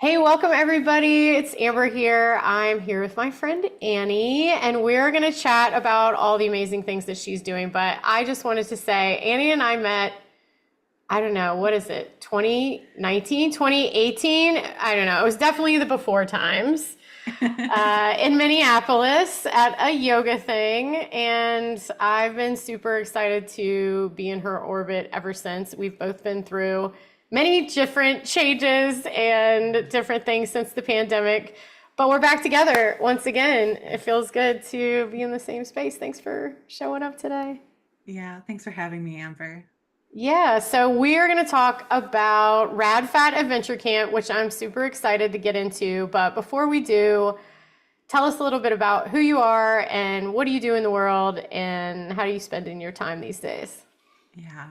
Hey, welcome everybody. It's Amber here. I'm here with my friend Annie, and we're going to chat about all the amazing things that she's doing. But I just wanted to say, Annie and I met, I don't know, what is it, 2019, 2018? I don't know. It was definitely the before times in Minneapolis at a yoga thing. And I've been super excited to be in her orbit ever since. We've both been through many different changes and different things since the pandemic. But we're back together once again. It feels good to be in the same space. Thanks for showing up today. Yeah, thanks for having me, Amber. Yeah, so we are going to talk about Rad Fat Adventure Camp, which I'm super excited to get into. But before we do, tell us a little bit about who you are and what do you do in the world and how do you spend in your time these days? Yeah.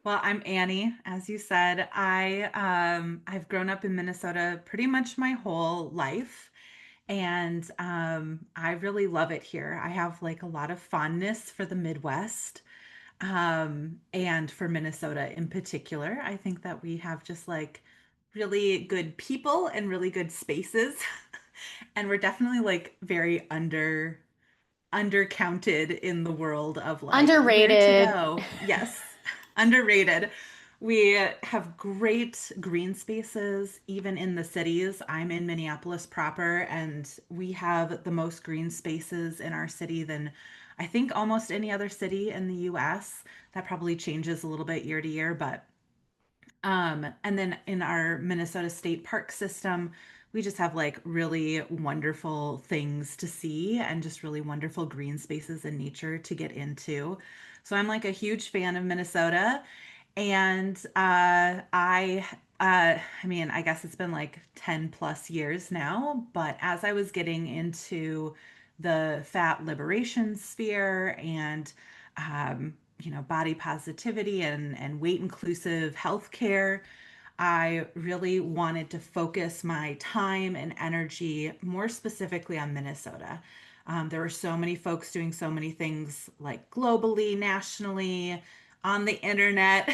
Well, I'm Annie, as you said. I've grown up in Minnesota pretty much my whole life, and I really love it here. I have like a lot of fondness for the Midwest, and for Minnesota in particular. I think that we have just like really good people and really good spaces, and we're definitely like very undercounted in the world of like where to Underrated. go. Yes, underrated. We have great green spaces, even in the cities. I'm in Minneapolis proper, and we have the most green spaces in our city than I think almost any other city in the US. That probably changes a little bit year to year, but and then in our Minnesota State Park system, we just have like really wonderful things to see and just really wonderful green spaces and nature to get into. So I'm like a huge fan of Minnesota. And I mean, I guess it's been like 10 plus years now, but as I was getting into the fat liberation sphere and body positivity and weight inclusive healthcare, I really wanted to focus my time and energy more specifically on Minnesota. There were so many folks doing so many things like globally, nationally, on the internet.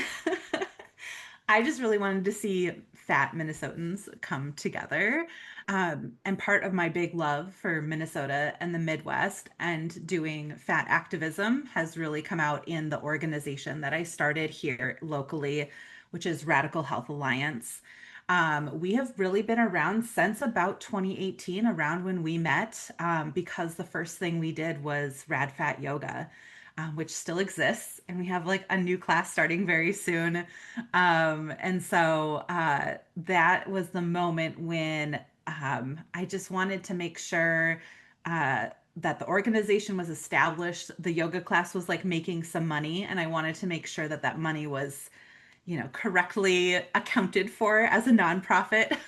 I just really wanted to see fat Minnesotans come together. And part of my big love for Minnesota and the Midwest and doing fat activism has really come out in the organization that I started here locally, which is Radical Health Alliance. We have really been around since about 2018, around when we met, because the first thing we did was Rad Fat Yoga, which still exists. And we have like a new class starting very soon. That was the moment when I just wanted to make sure that the organization was established. The yoga class was like making some money, and I wanted to make sure that that money was, correctly accounted for as a nonprofit.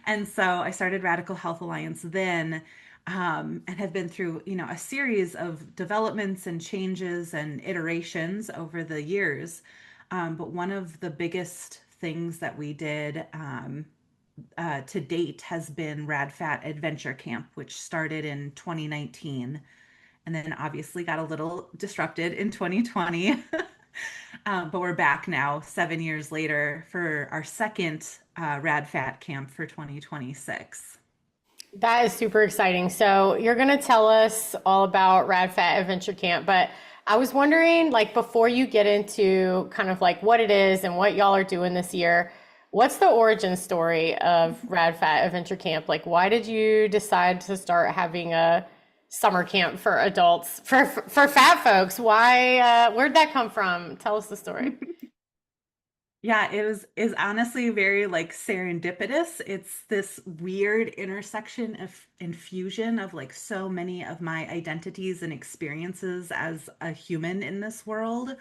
And so I started Radical Health Alliance then, and have been through, a series of developments and changes and iterations over the years. But one of the biggest things that we did to date has been Rad Fat Adventure Camp, which started in 2019 and then obviously got a little disrupted in 2020. But we're back now, 7 years later, for our second Rad Fat Camp for 2026. That is super exciting. So you're going to tell us all about Rad Fat Adventure Camp, but I was wondering, like, before you get into kind of like what it is and what y'all are doing this year, what's the origin story of Rad Fat Adventure Camp? Like, why did you decide to start having a summer camp for adults for fat folks? Why? Where'd that come from? Tell us the story. Yeah, it was is honestly very like serendipitous. It's this weird intersection of infusion of like so many of my identities and experiences as a human in this world.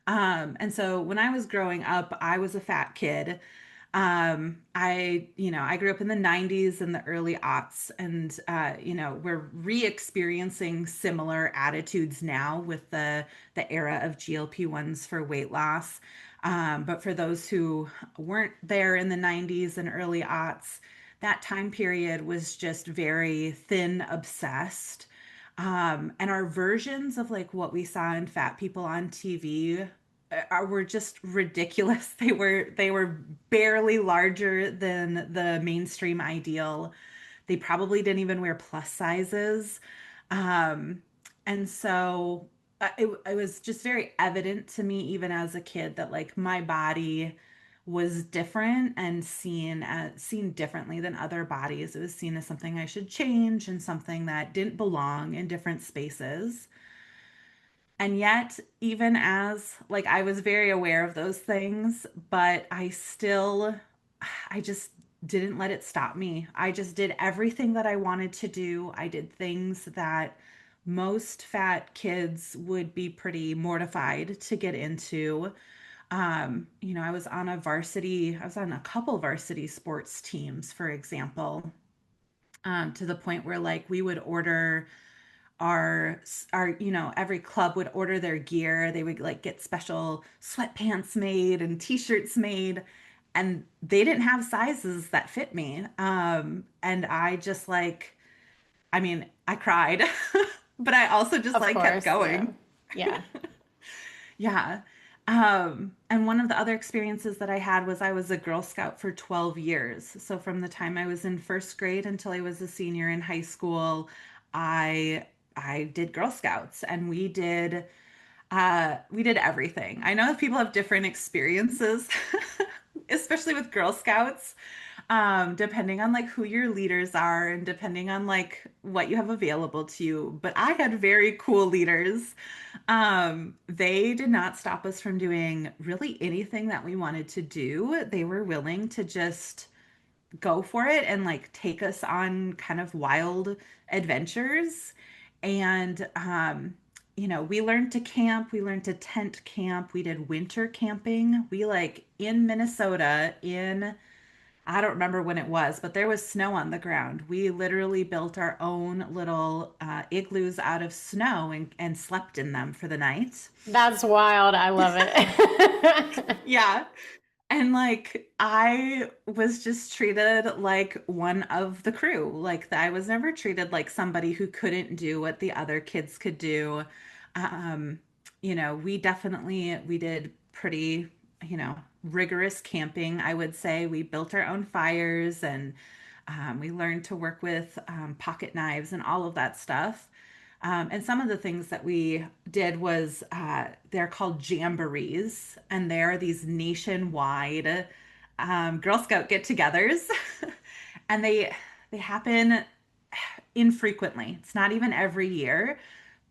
And so when I was growing up, I was a fat kid. I grew up in the 90s and the early aughts, and we're re-experiencing similar attitudes now with the era of GLP-1s for weight loss. But for those who weren't there in the 90s and early aughts, that time period was just very thin obsessed. And our versions of like what we saw in fat people on TV were just ridiculous. They were barely larger than the mainstream ideal. They probably didn't even wear plus sizes. Um, and so it was just very evident to me, even as a kid, that like my body was different and seen differently than other bodies. It was seen as something I should change and something that didn't belong in different spaces. And yet, even as like I was very aware of those things, but I just didn't let it stop me. I just did everything that I wanted to do. I did things that most fat kids would be pretty mortified to get into. I was on a couple varsity sports teams, for example, to the point where like we would order every club would order their gear. They would like get special sweatpants made and t-shirts made, and they didn't have sizes that fit me. And I just like, I mean, I cried, but I also just Of like kept course. Yeah. going. Yeah. Yeah. And one of the other experiences that I had was I was a Girl Scout for 12 years. So from the time I was in first grade until I was a senior in high school, I I did Girl Scouts, and we did everything. I know that people have different experiences, especially with Girl Scouts, depending on like who your leaders are and depending on like what you have available to you. But I had very cool leaders. They did not stop us from doing really anything that we wanted to do. They were willing to just go for it and like take us on kind of wild adventures. And we learned to camp, we learned to tent camp, we did winter camping. We like in Minnesota in I don't remember when it was, but there was snow on the ground. We literally built our own little igloos out of snow and slept in them for the night. That's wild. I love it. Yeah. And like I was just treated like one of the crew. Like I was never treated like somebody who couldn't do what the other kids could do. Um, we did pretty, rigorous camping, I would say. We built our own fires, and we learned to work with pocket knives and all of that stuff. And some of the things that we did was they're called jamborees, and they're these nationwide Girl Scout get-togethers, and they happen infrequently. It's not even every year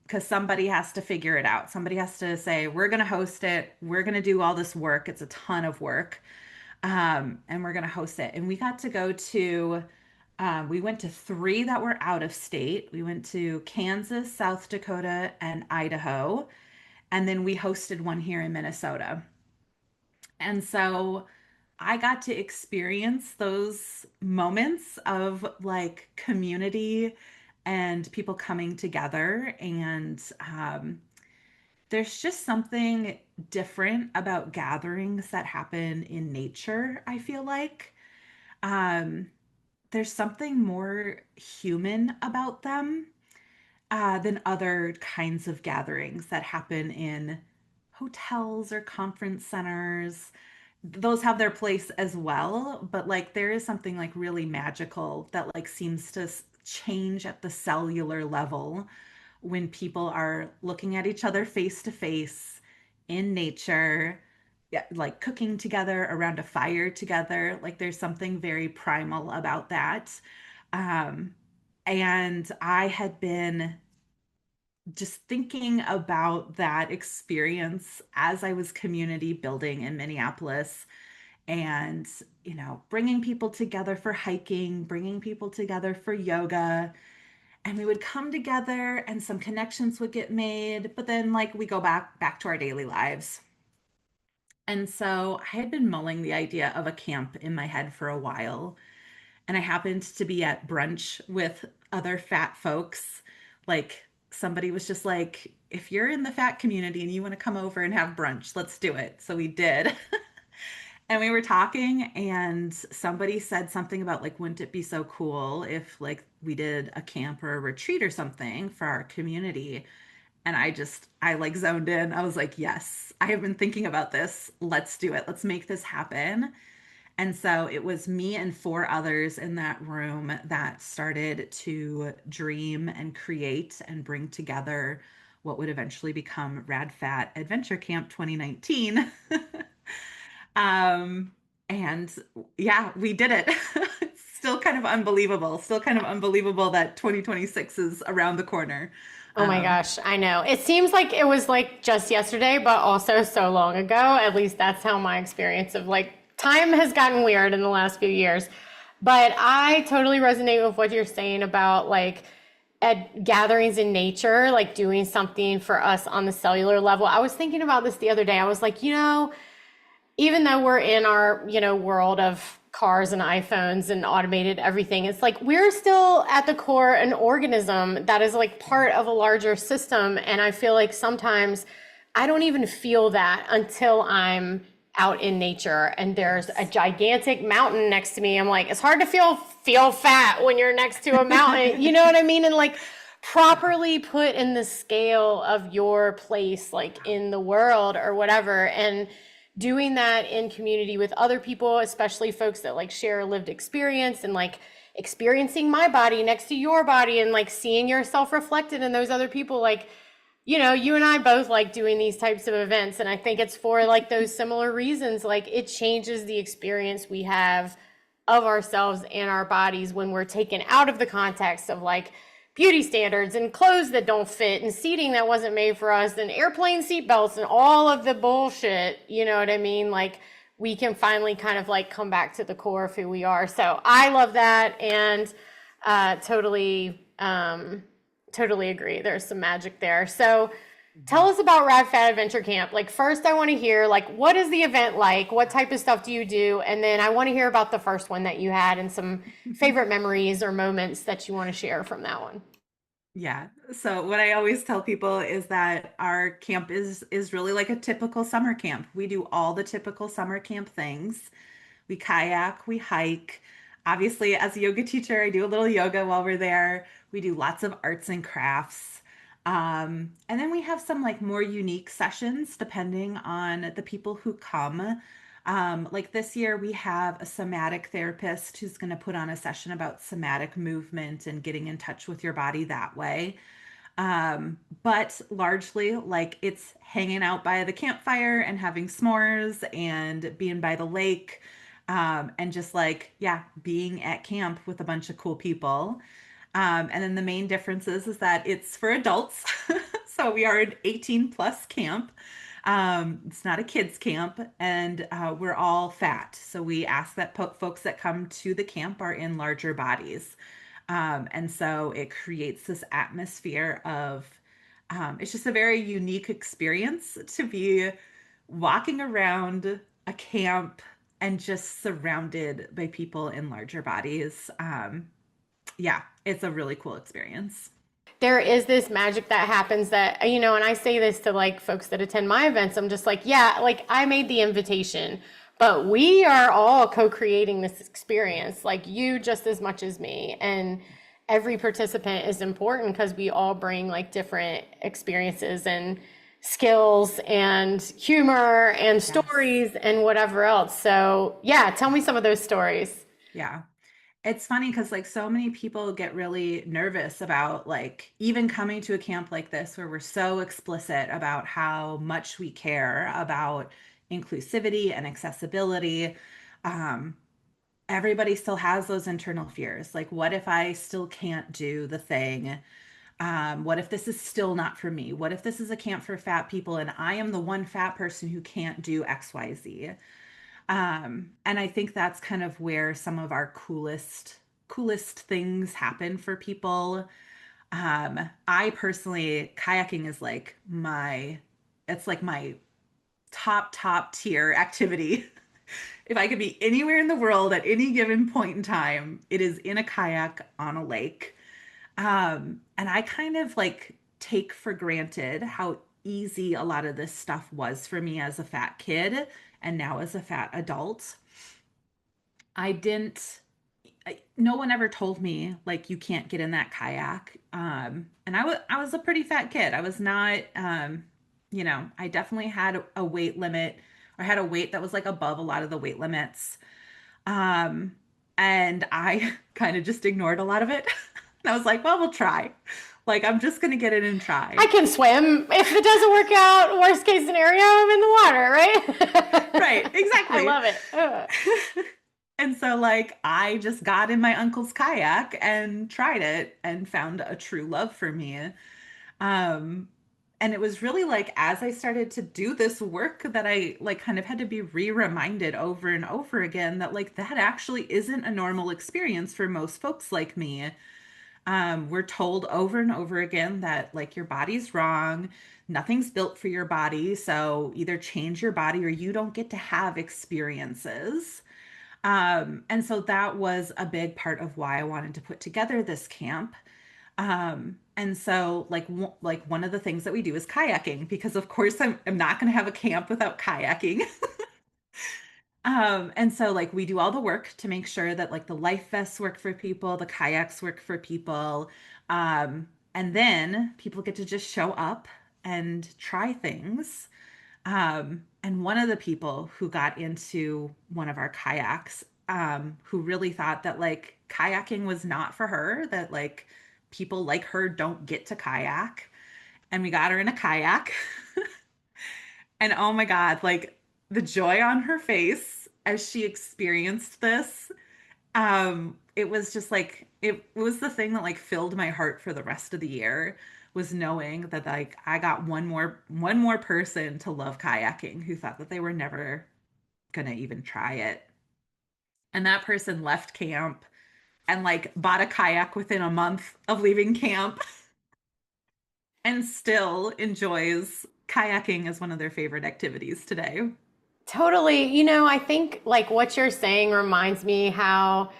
because somebody has to figure it out. Somebody has to say, "We're going to host it. We're going to do all this work. It's a ton of work, and we're going to host it." And we got to go to we went to three that were out of state. We went to Kansas, South Dakota, and Idaho. And then we hosted one here in Minnesota. And so I got to experience those moments of like community and people coming together. And there's just something different about gatherings that happen in nature, I feel like. Um, there's something more human about them than other kinds of gatherings that happen in hotels or conference centers. Those have their place as well, but like there is something like really magical that like seems to change at the cellular level when people are looking at each other face to face in nature, yeah, like cooking together around a fire together. Like there's something very primal about that. Um, and I had been just thinking about that experience as I was community building in Minneapolis, and, bringing people together for hiking, bringing people together for yoga. And we would come together and some connections would get made, but then like we go back to our daily lives. And so I had been mulling the idea of a camp in my head for a while. And I happened to be at brunch with other fat folks. Like somebody was just like, if you're in the fat community and you want to come over and have brunch, let's do it. So we did. And we were talking, and somebody said something about like, wouldn't it be so cool if like we did a camp or a retreat or something for our community? And I like zoned in. I was like, yes, I have been thinking about this. Let's do it. Let's make this happen. And so it was me and four others in that room that started to dream and create and bring together what would eventually become Rad Fat Adventure Camp 2019. um, and yeah, we did it. It's still kind of unbelievable. Still kind of unbelievable that 2026 is around the corner. Oh my Um, gosh, I know. It seems like it was like just yesterday, but also so long ago. At least that's how my experience of like time has gotten weird in the last few years. But I totally resonate with what you're saying about like at gatherings in nature, like doing something for us on the cellular level. I was thinking about this the other day. I was like, even though we're in our, world of cars and iPhones and automated everything, it's like we're still at the core an organism that is like part of a larger system. And I feel like sometimes I don't even feel that until I'm out in nature and there's a yes. gigantic mountain next to me. I'm like, it's hard to feel fat when you're next to a mountain. You know what I mean? And like properly put in the scale of your place like in the world or whatever. And doing that in community with other people, especially folks that like share a lived experience and like experiencing my body next to your body and like seeing yourself reflected in those other people, like, you and I both like doing these types of events. And I think it's for like those similar reasons. Like it changes the experience we have of ourselves and our bodies when we're taken out of the context of like beauty standards and clothes that don't fit and seating that wasn't made for us and airplane seatbelts and all of the bullshit. You know what I mean? Like we can finally kind of like come back to the core of who we are. So I love that and totally agree. There's some magic there. So tell us about Rad Fat Adventure Camp. Like first I want to hear like what is the event like? What type of stuff do you do? And then I want to hear about the first one that you had and some favorite memories or moments that you want to share from that one. Yeah. So what I always tell people is that our camp is really like a typical summer camp. We do all the typical summer camp things. We kayak, we hike. Obviously, as a yoga teacher, I do a little yoga while we're there. We do lots of arts and crafts. And then we have some like more unique sessions depending on the people who come. Like this year, we have a somatic therapist who's going to put on a session about somatic movement and getting in touch with your body that way. But largely, like it's hanging out by the campfire and having s'mores and being by the lake, and just like, yeah, being at camp with a bunch of cool people. And then the main difference is that it's for adults. So we are an 18 plus camp. It's not a kids camp, and we're all fat. So we ask that folks that come to the camp are in larger bodies. And so it creates this atmosphere of, it's just a very unique experience to be walking around a camp and just surrounded by people in larger bodies. Yeah, it's a really cool experience. There is this magic that happens that, and I say this to like folks that attend my events. I'm just like, yeah, like I made the invitation, but we are all co-creating this experience, like you just as much as me. And every participant is important because we all bring like different experiences and skills and humor and Yes. stories and whatever else. So, yeah, tell me some of those stories. Yeah. It's funny because like so many people get really nervous about like even coming to a camp like this where we're so explicit about how much we care about inclusivity and accessibility. Um, Everybody still has those internal fears. Like, what if I still can't do the thing? What if this is still not for me? What if this is a camp for fat people and I am the one fat person who can't do XYZ? And I think that's kind of where some of our coolest things happen for people. I personally, kayaking is like it's like my top tier activity. If I could be anywhere in the world at any given point in time, it is in a kayak on a lake. And I kind of like take for granted how easy a lot of this stuff was for me as a fat kid and now as a fat adult. I didn't, no one ever told me like you can't get in that kayak. And I was a pretty fat kid. I was not, I definitely had a weight limit, or had a weight that was like above a lot of the weight limits. Um, and I kind of just ignored a lot of it. And I was like, well, we'll try. Like, I'm just gonna get in and I try. can swim. If it doesn't work out, worst case scenario, I'm in the water, Right, right? I exactly. love it. And so, like, I just got in my uncle's kayak and tried it and found a true love for me. Um, and it was really like as I started to do this work that I like kind of had to be re-reminded over and over again that like that actually isn't a normal experience for most folks like me. We're told over and over again that like your body's wrong, nothing's built for your body, so either change your body or you don't get to have experiences. And so that was a big part of why I wanted to put together this camp. And so like one of the things that we do is kayaking because of course I'm not going to have a camp without kayaking. And so like we do all the work to make sure that like the life vests work for people, the kayaks work for people. And then people get to just show up and try things. And one of the people who got into one of our kayaks, who really thought that like kayaking was not for her, that like people like her don't get to kayak. And we got her in a kayak. And oh my God, like the joy on her face as she experienced this, it was just like it was the thing that like filled my heart for the rest of the year, was knowing that like I got one more person to love kayaking who thought that they were never gonna even try it. And that person left camp and like bought a kayak within a month of leaving camp and still enjoys kayaking as one of their favorite activities today. Totally. I think like what you're saying reminds me how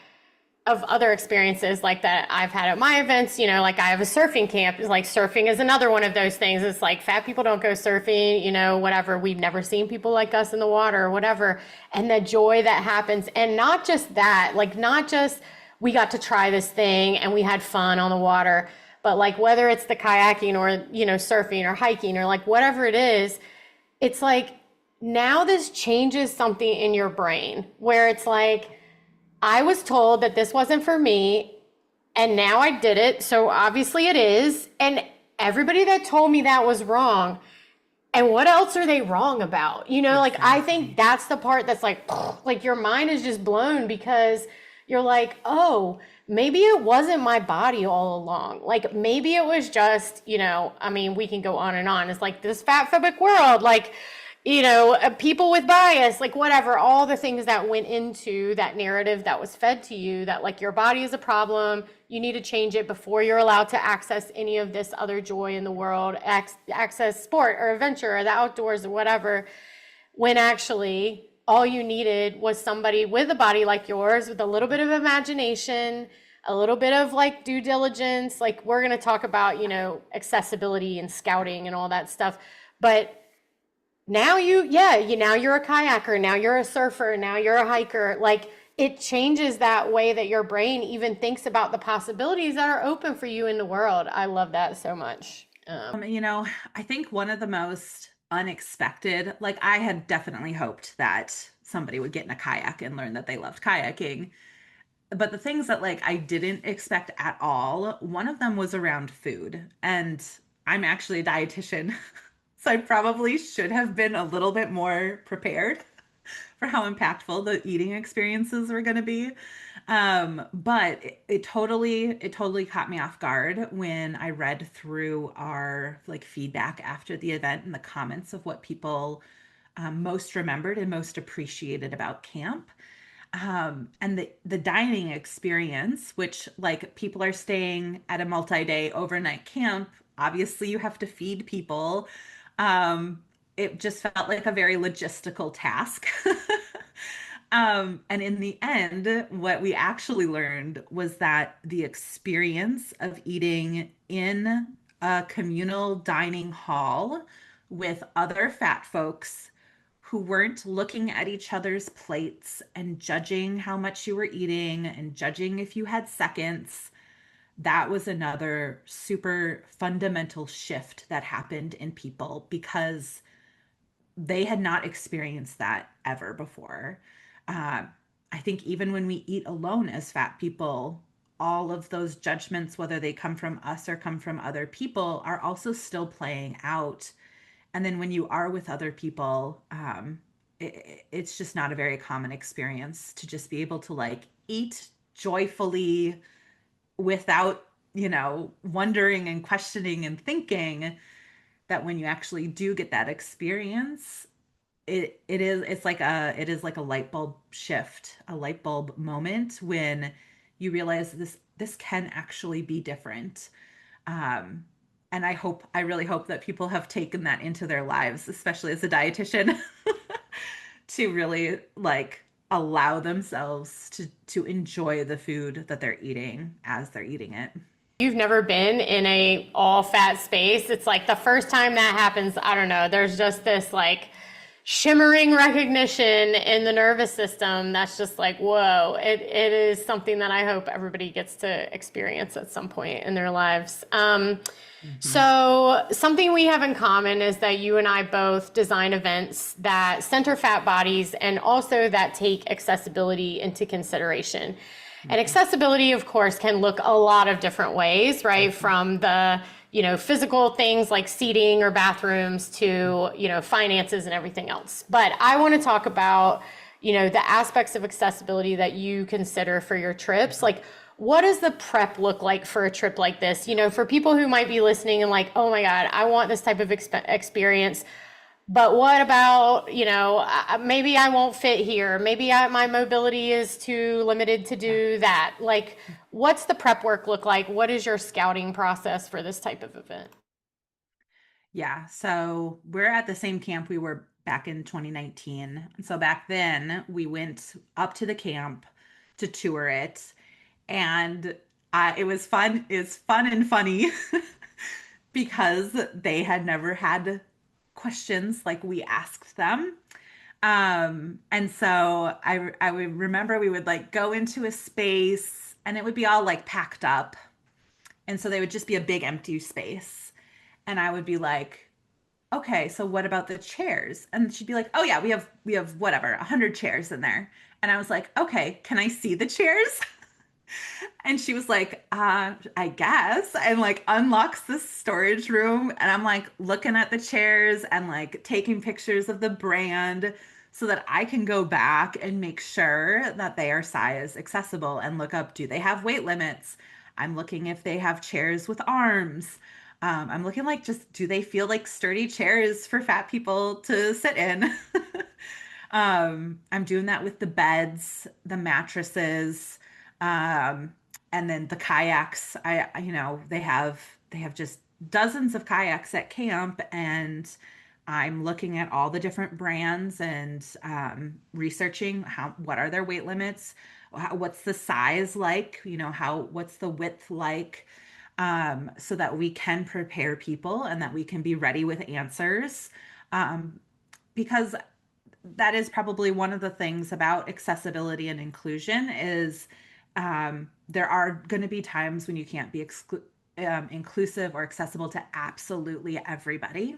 of other experiences like that I've had at my events, like I have a surfing camp. Like surfing is another one of those things. It's like fat people don't go surfing, whatever. We've never seen people like us in the water or whatever. And the joy that happens. And not just that, like not just we got to try this thing and we had fun on the water, but like whether it's the kayaking or, surfing or hiking or like whatever it is, it's like now this changes something in your brain where it's like, I was told that this wasn't for me, and now I did it, so obviously it is. And everybody that told me that was wrong. And what else are they wrong about? Like I think Exactly. that's the part that's like, like your mind is just blown because you're like, oh, maybe it wasn't my body all along. Like maybe it was just, I mean, we can go on and on. It's like this fat phobic world, like, people with bias, like whatever, all the things that went into that narrative that was fed to you that like your body is a problem, you need to change it before you're allowed to access any of this other joy in the world, access sport or adventure or the outdoors or whatever, when actually all you needed was somebody with a body like yours with a little bit of imagination, a little bit of like due diligence. Like we're going to talk about, accessibility and scouting and all that stuff. But now now you're a kayaker, now you're a surfer, now you're a hiker. Like it changes that way that your brain even thinks about the possibilities that are open for you in the world. I love that so much. You know, I think one of the most unexpected, like I had definitely hoped that somebody would get in a kayak and learn that they loved kayaking. But the things that like I didn't expect at all, one of them was around food. And I'm actually a dietitian, so I probably should have been a little bit more prepared for how impactful the eating experiences were going to be. But it totally caught me off guard when I read through our like feedback after the event and the comments of what people most remembered and most appreciated about camp. And the dining experience, which like people are staying at a multi-day overnight camp, obviously you have to feed people. Um, it just felt like a very logistical task. And in the end, what we actually learned was that the experience of eating in a communal dining hall with other fat folks who weren't looking at each other's plates and judging how much you were eating and judging if you had seconds. That was another super fundamental shift that happened in people because they had not experienced that ever before. Uh, I think even when we eat alone as fat people, all of those judgments, whether they come from us or come from other people, are also still playing out. And then when you are with other people, it's just not a very common experience to just be able to like eat joyfully without, wondering and questioning and thinking that when you actually do get that experience, it is like a light bulb shift, a light bulb moment when you realize this can actually be different. Um, and I really hope that people have taken that into their lives, especially as a dietitian, to really like allow themselves to enjoy the food that they're eating as they're eating it. You've never been in a all fat space, it's like the first time that happens, I don't know, there's just this like shimmering recognition in the nervous system that's just like, whoa, it is something that I hope everybody gets to experience at some point in their lives. Hmm. So something we have in common is that you and I both design events that center fat bodies and also that take accessibility into consideration. And Hmm. accessibility, of course, can look a lot of different ways, right? Hmm. From the, physical things like seating or bathrooms to, finances and everything else. But I want to talk about, the aspects of accessibility that you consider for your trips. Like, what does the prep look like for a trip like this? For people who might be listening and like, oh my God, I want this type of experience. But what about, maybe I won't fit here. Maybe my mobility is too limited to Yeah. do that. Like, what's the prep work look like? What is your scouting process for this type of event? Yeah. So we're at the same camp we were back in 2019. And so back then we went up to the camp to tour it. And it was fun. It's fun and funny because they had never had questions like we asked them. And so I would remember we would like go into a space and it would be all like packed up. And so they would just be a big empty space. And I would be like, okay, so what about the chairs? And she'd be like, oh yeah, we have whatever, 100 chairs in there. And I was like, okay, can I see the chairs? And she was like, I guess, and like unlocks the storage room. And I'm like looking at the chairs and like taking pictures of the brand so that I can go back and make sure that they are size accessible and look up, do they have weight limits? I'm looking if they have chairs with arms. I'm looking like just do they feel like sturdy chairs for fat people to sit in? I'm doing that with the beds, the mattresses, um, and then the kayaks. They have just dozens of kayaks at camp, and I'm looking at all the different brands and researching what are their weight limits, what's the size like, what's the width like, so that we can prepare people and that we can be ready with answers. Because that is probably one of the things about accessibility and inclusion is there are going to be times when you can't be inclusive or accessible to absolutely everybody.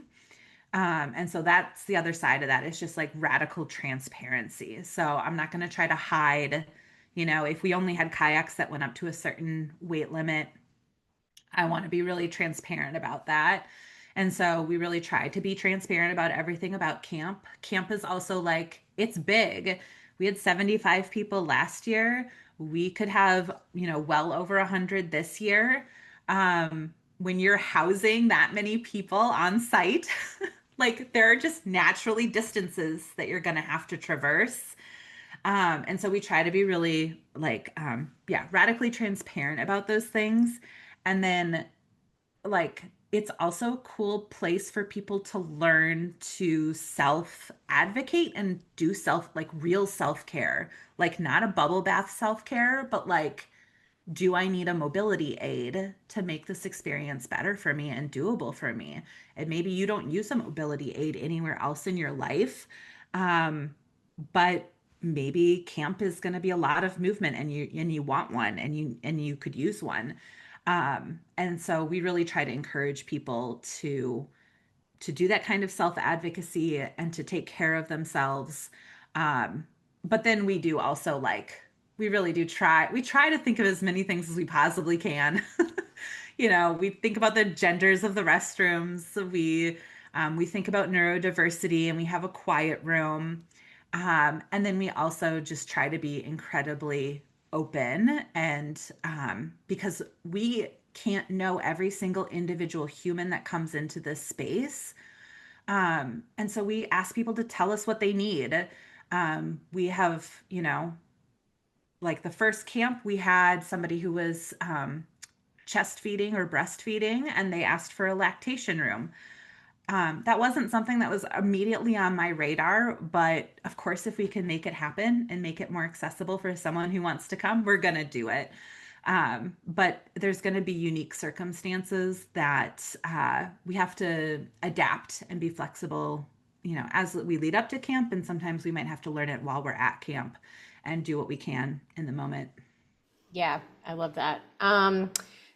And so that's the other side of that. It's just like radical transparency. So I'm not going to try to hide, if we only had kayaks that went up to a certain weight limit, I want to be really transparent about that. And so we really try to be transparent about everything about camp. Camp is also like, it's big. We had 75 people last year. We could have, well over 100 this year. When you're housing that many people on site, like there are just naturally distances that you're going to have to traverse. And so we try to be really like, yeah, radically transparent about those things. And then like it's also a cool place for people to learn to self advocate and do self like real self care, like not a bubble bath self care, but like, do I need a mobility aid to make this experience better for me and doable for me? And maybe you don't use a mobility aid anywhere else in your life. Um, but maybe camp is going to be a lot of movement and you want one and you could use one. And so we really try to encourage people to do that kind of self advocacy and to take care of themselves. But then we do also like we really do try to think of as many things as we possibly can. We think about the genders of the restrooms. We think about neurodiversity, and we have a quiet room. And then we also just try to be incredibly open, and because we can't know every single individual human that comes into this space. And so we ask people to tell us what they need. We have, like the first camp, we had somebody who was chest feeding or breastfeeding, and they asked for a lactation room. That wasn't something that was immediately on my radar, but of course, if we can make it happen and make it more accessible for someone who wants to come, we're going to do it. But there's going to be unique circumstances that we have to adapt and be flexible, as we lead up to camp. And sometimes we might have to learn it while we're at camp and do what we can in the moment. Yeah, I love that.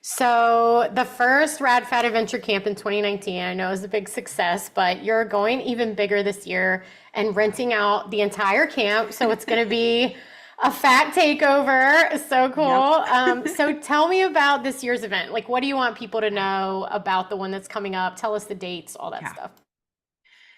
So the first Rad Fat Adventure Camp in 2019, I know is a big success, but you're going even bigger this year and renting out the entire camp. So it's going to be a fat takeover. So cool. Yep. So tell me about this year's event. Like, what do you want people to know about the one that's coming up? Tell us the dates, all that Yeah. stuff.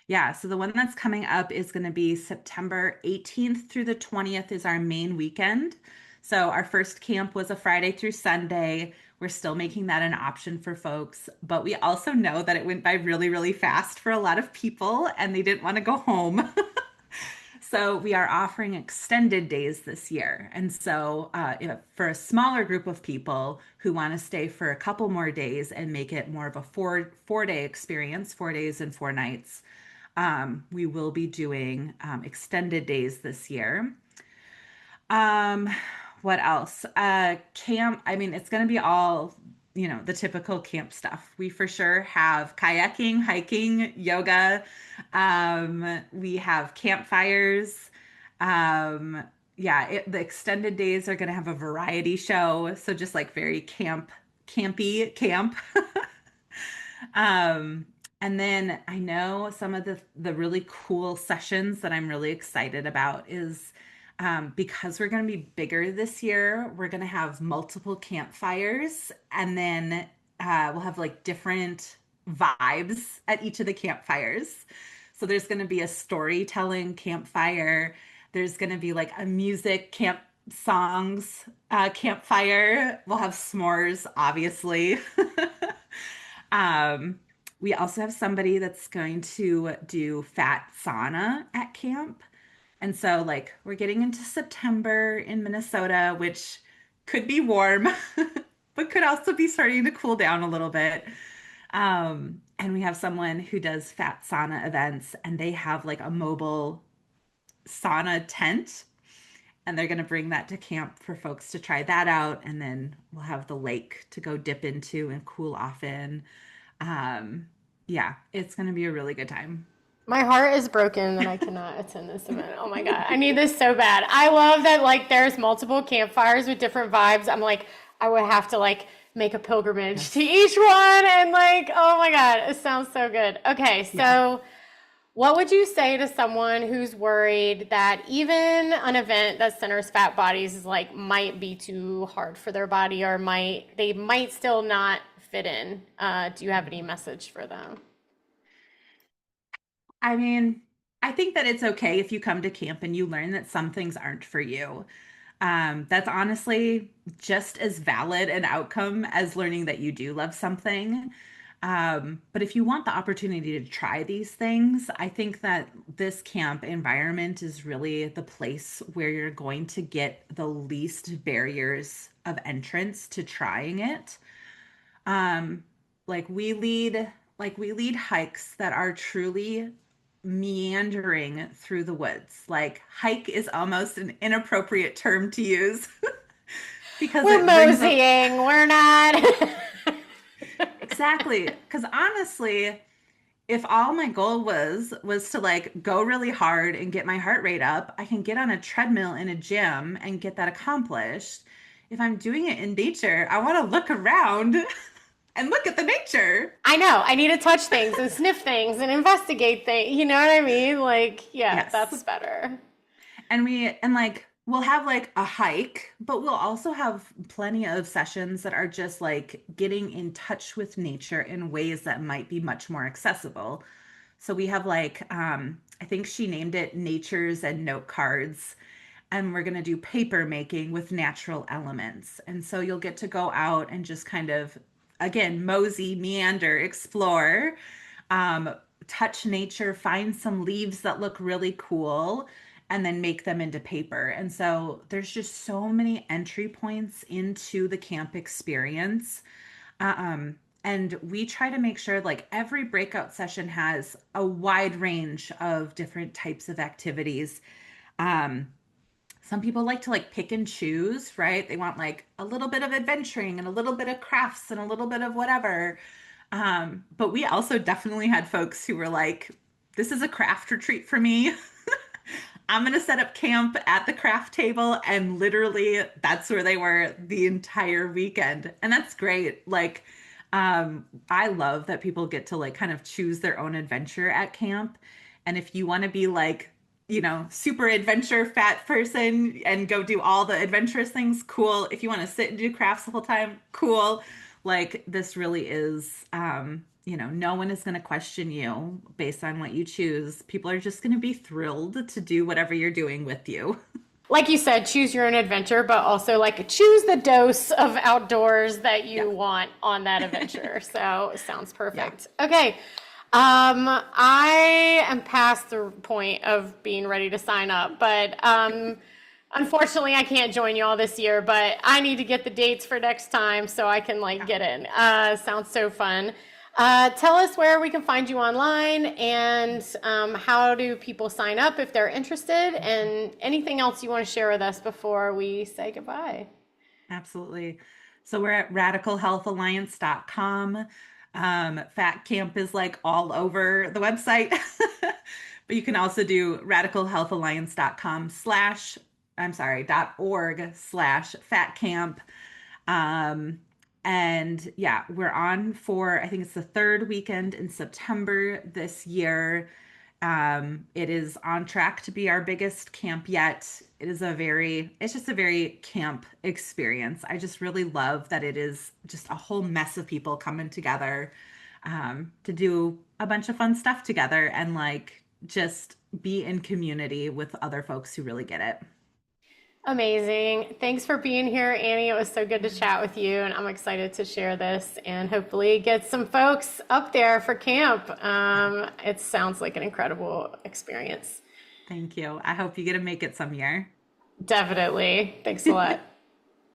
Yeah, so the one that's coming up is going to be September 18th through the 20th is our main weekend. So our first camp was a Friday through Sunday. We're still making that an option for folks, but we also know that it went by really, really fast for a lot of people and they didn't want to go home. So we are offering extended days this year. And so for a smaller group of people who want to stay for a couple more days and make it more of a four-day experience, 4 days and 4 nights, we will be doing extended days this year. Um, what else? Camp, I mean, it's going to be all, the typical camp stuff. We for sure have kayaking, hiking, yoga. We have campfires. Um, yeah, the extended days are going to have a variety show. So just like very campy camp. Um, and then I know some of the really cool sessions that I'm really excited about is because we're going to be bigger this year, we're going to have multiple campfires, and then we'll have like different vibes at each of the campfires. So there's going to be a storytelling campfire. There's going to be like a music songs campfire. We'll have s'mores, obviously. Um, we also have somebody that's going to do fat sauna at camp. And so, like, we're getting into September in Minnesota, which could be warm, but could also be starting to cool down a little bit. And we have someone who does fat sauna events, and they have like a mobile sauna tent, and they're going to bring that to camp for folks to try that out. And then we'll have the lake to go dip into and cool off in. Um, yeah, it's going to be a really good time. My heart is broken that I cannot attend this event. Oh my God. I need this so bad. I love that like there's multiple campfires with different vibes. I'm like, I would have to like make a pilgrimage to Yes. each one and like, oh my God, it sounds so good. Okay, Yeah. so what would you say to someone who's worried that even an event that centers fat bodies is like might be too hard for their body or they might still not fit in? Do you have any message for them? I mean, I think that it's okay if you come to camp and you learn that some things aren't for you. That's honestly just as valid an outcome as learning that you do love something. But if you want the opportunity to try these things, I think that this camp environment is really the place where you're going to get the least barriers of entrance to trying it. Um, like we lead hikes that are truly meandering through the woods. Like hike is almost an inappropriate term to use because We're it brings up moseying. We're not. exactly. Because honestly, if all my goal was to like go really hard and get my heart rate up, I can get on a treadmill in a gym and get that accomplished. If I'm doing it in nature, I want to look around and look at the nature. I know. I need to touch things and sniff things and investigate things. You know what I mean? Like, yeah, Yes. that's better. And like we'll have like a hike, but we'll also have plenty of sessions that are just like getting in touch with nature in ways that might be much more accessible. So we have like I think she named it natures and note cards. And we're going to do paper making with natural elements. And so you'll get to go out and just kind of, again, mosey, meander, explore, um, touch nature, find some leaves that look really cool, and then make them into paper. And so there's just so many entry points into the camp experience. And we try to make sure like every breakout session has a wide range of different types of activities. Um, some people like to like pick and choose, right? They want like a little bit of adventuring and a little bit of crafts and a little bit of whatever. But we also definitely had folks who were like, this is a craft retreat for me. I'm going to set up camp at the craft table. And literally, that's where they were the entire weekend. And that's great. Like, I love that people get to like kind of choose their own adventure at camp. And if you want to be like, super adventure fat person and go do all the adventurous things, cool. If you want to sit and do crafts the whole time, cool. Like this really is, no one is going to question you based on what you choose. People are just going to be thrilled to do whatever you're doing with you. Like you said, choose your own adventure, but also like choose the dose of outdoors that Yeah. you want on that adventure. So sounds Yeah. perfect. Okay. I am past the point of being ready to sign up, but unfortunately I can't join you all this year, but I need to get the dates for next time so I can like Yeah. get in. Sounds so fun. Tell us where we can find you online and how do people sign up if they're interested and anything else you want to share with us before we say goodbye. Absolutely. So we're at radicalhealthalliance.com. Fat Camp is like all over the website, but you can also do radicalhealthalliance.com slash, I'm sorry, .org/fat camp. Um, and yeah, we're on for, I think it's the third weekend in September this year. It is on track to be our biggest camp yet. It's just a very camp experience. I just really love that it is just a whole mess of people coming together, to do a bunch of fun stuff together and like just be in community with other folks who really get it. Amazing. Thanks for being here, Annie. It was so good to chat with you, and I'm excited to share this and hopefully get some folks up there for camp. It sounds like an incredible experience. Thank you. I hope you get to make it some year. Definitely. Thanks a lot.